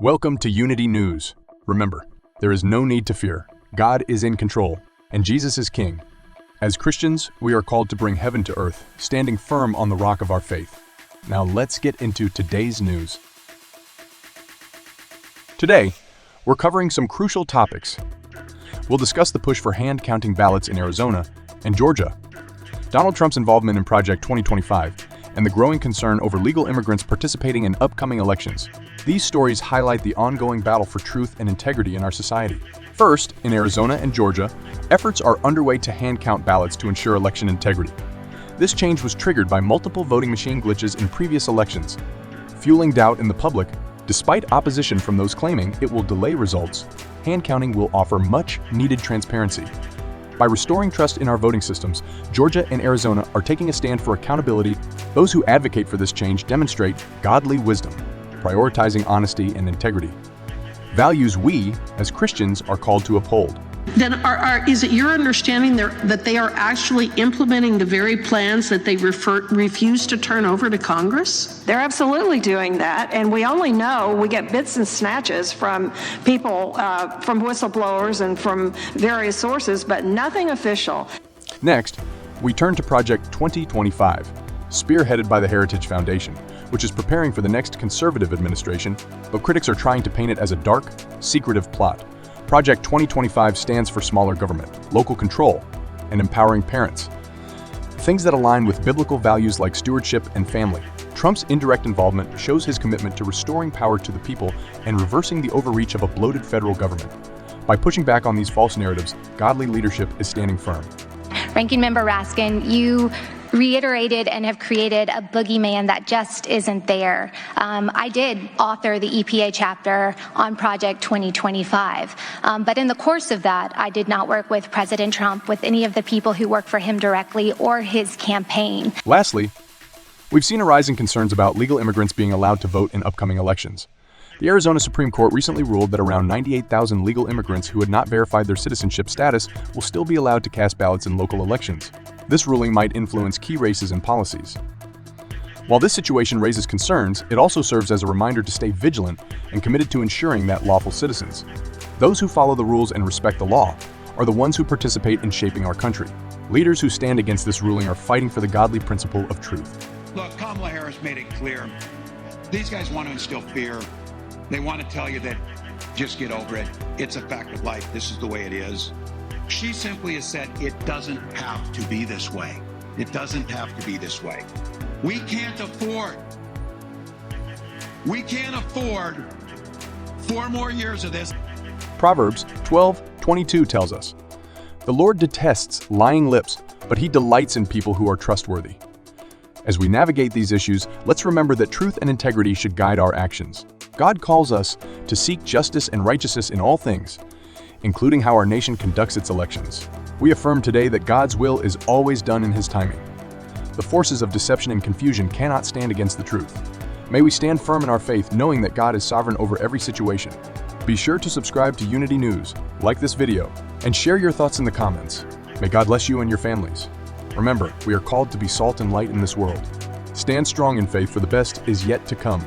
Welcome to Unity News. Remember, there is no need to fear. God is in control, and Jesus is King. As Christians, we are called to bring heaven to earth, standing firm on the rock of our faith. Now let's get into today's news. Today, we're covering some crucial topics. We'll discuss the push for hand-counting ballots in Arizona and Georgia, Donald Trump's involvement in Project 2025, and the growing concern over legal immigrants participating in upcoming elections. These stories highlight the ongoing battle for truth and integrity in our society. First, in Arizona and Georgia, efforts are underway to hand-count ballots to ensure election integrity. This change was triggered by multiple voting machine glitches in previous elections, fueling doubt in the public. Despite opposition from those claiming it will delay results, hand-counting will offer much-needed transparency. By restoring trust in our voting systems, Georgia and Arizona are taking a stand for accountability. Those who advocate for this change demonstrate godly wisdom, prioritizing honesty and integrity, values we, as Christians, are called to uphold. Then is it your understanding that they are actually implementing the very plans that they refuse to turn over to Congress? They're absolutely doing that, and we only know, we get bits and snatches from people, from whistleblowers and from various sources, but nothing official. Next, we turn to Project 2025, spearheaded by the Heritage Foundation, which is preparing for the next conservative administration, but critics are trying to paint it as a dark, secretive plot. Project 2025 stands for smaller government, local control, and empowering parents. Things that align with biblical values like stewardship and family. Trump's indirect involvement shows his commitment to restoring power to the people and reversing the overreach of a bloated federal government. By pushing back on these false narratives, godly leadership is standing firm. Ranking Member Raskin, you reiterated and have created a boogeyman that just isn't there. I did author the EPA chapter on Project 2025, but in the course of that, I did not work with President Trump, with any of the people who work for him directly or his campaign. Lastly, we've seen a rise in concerns about legal immigrants being allowed to vote in upcoming elections. The Arizona Supreme Court recently ruled that around 98,000 legal immigrants who had not verified their citizenship status will still be allowed to cast ballots in local elections. This ruling might influence key races and policies. While this situation raises concerns, it also serves as a reminder to stay vigilant and committed to ensuring that lawful citizens, those who follow the rules and respect the law, are the ones who participate in shaping our country. Leaders who stand against this ruling are fighting for the godly principle of truth. Look, Kamala Harris made it clear. These guys want to instill fear. They want to tell you that just get over it. It's a fact of life. This is the way it is. She simply has said it doesn't have to be this way. It doesn't have to be this way. We can't afford 4 more years of this. Proverbs 12:22 tells us, "The Lord detests lying lips, but he delights in people who are trustworthy." As we navigate these issues, let's remember that truth and integrity should guide our actions. God calls us to seek justice and righteousness in all things, including how our nation conducts its elections. We affirm today that God's will is always done in His timing. The forces of deception and confusion cannot stand against the truth. May we stand firm in our faith, knowing that God is sovereign over every situation. Be sure to subscribe to Unity News, like this video, and share your thoughts in the comments. May God bless you and your families. Remember, we are called to be salt and light in this world. Stand strong in faith, for the best is yet to come.